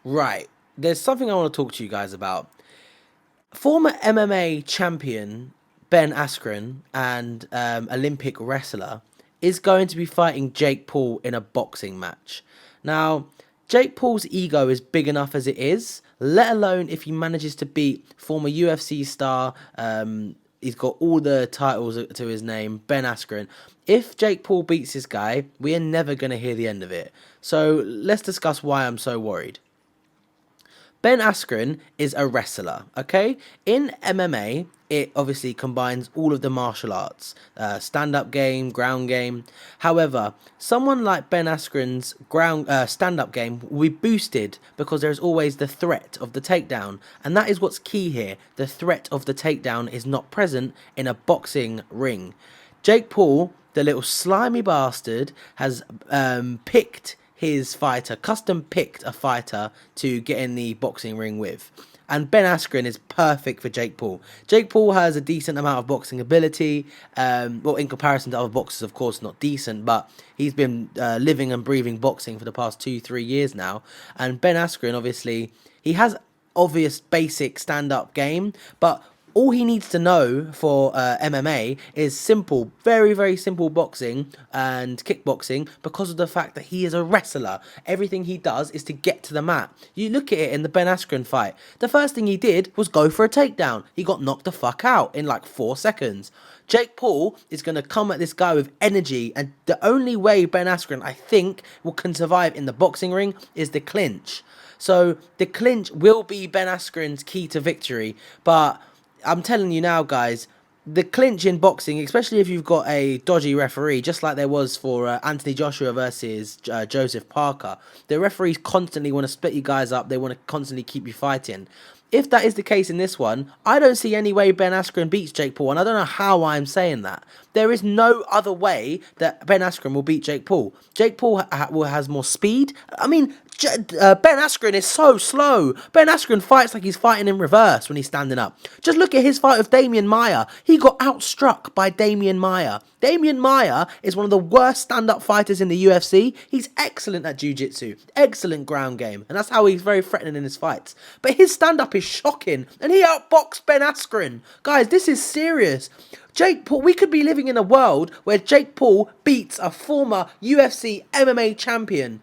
Right. There's something I want to talk to you guys about. Former MMA champion Ben Askren and Olympic wrestler is going to be fighting Jake Paul in a boxing match. Now, Jake Paul's ego is big enough as it is, let alone if he manages to beat former UFC star. He's got all the titles to his name, Ben Askren. If Jake Paul beats this guy, we are never going to hear the end of it. So let's discuss why I'm so worried. Ben Askren is a wrestler, okay? In MMA, it obviously combines all of the martial arts, stand-up game, ground game. However, someone like Ben Askren's stand-up game will be boosted because there's always the threat of the takedown. And that is what's key here. The threat of the takedown is not present in a boxing ring. Jake Paul, the little slimy bastard, has picked his fighter, custom picked a fighter to get in the boxing ring with. And Ben Askren is perfect for Jake Paul. Jake Paul has a decent amount of boxing ability. Well, in comparison to other boxers, of course, not decent, but he's been living and breathing boxing for the past 2-3 years now. And Ben Askren, obviously, he has obvious basic stand-up game, but all he needs to know for MMA is simple, very, very simple boxing and kickboxing because of the fact that he is a wrestler. Everything he does is to get to the mat. You look at it in the Ben Askren fight. The first thing he did was go for a takedown. He got knocked the fuck out in like 4 seconds. Jake Paul is going to come at this guy with energy, and the only way Ben Askren, I think, can survive in the boxing ring is the clinch. So the clinch will be Ben Askren's key to victory, but I'm telling you now, guys, the clinch in boxing, especially if you've got a dodgy referee, just like there was for Anthony Joshua versus Joseph Parker, the referees constantly want to split you guys up. They want to constantly keep you fighting. If that is the case in this one, I don't see any way Ben Askren beats Jake Paul, and I don't know how I'm saying that. There is no other way that Ben Askren will beat Jake Paul. Jake Paul has more speed. I mean, Ben Askren is so slow. Ben Askren fights like he's fighting in reverse when he's standing up. Just look at his fight with Damian Maia. He got outstruck by Damian Maia. Damian Maia is one of the worst stand-up fighters in the UFC. He's excellent at jiu-jitsu, excellent ground game, and that's how he's very threatening in his fights. But his stand-up is shocking, and he outboxed Ben Askren. Guys, this is serious. Jake Paul, we could be living in a world where Jake Paul beats a former UFC MMA champion.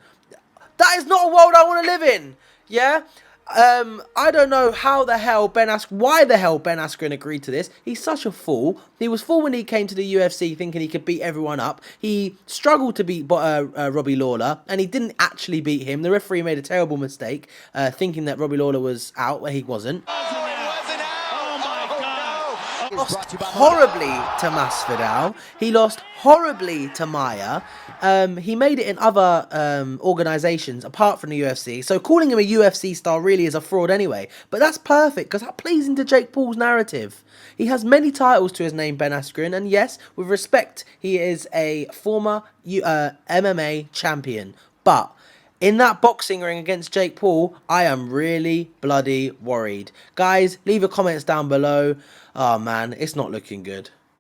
That is not a world I want to live in. Yeah? I don't know why the hell Ben Askren agreed to this. He's such a fool. He was fool when he came to the UFC thinking he could beat everyone up. He struggled to beat Robbie Lawler, and he didn't actually beat him. The referee made a terrible mistake, thinking that Robbie Lawler was out where he wasn't. Lost horribly to Masvidal. He lost horribly to Maia. He made it in other organizations apart from the UFC. So calling him a UFC star really is a fraud anyway. But that's perfect because that plays into Jake Paul's narrative. He has many titles to his name, Ben Askren, and yes, with respect, he is a former MMA champion. But in that boxing ring against Jake Paul, I am really bloody worried. Guys, leave your comments down below. Oh man, it's not looking good.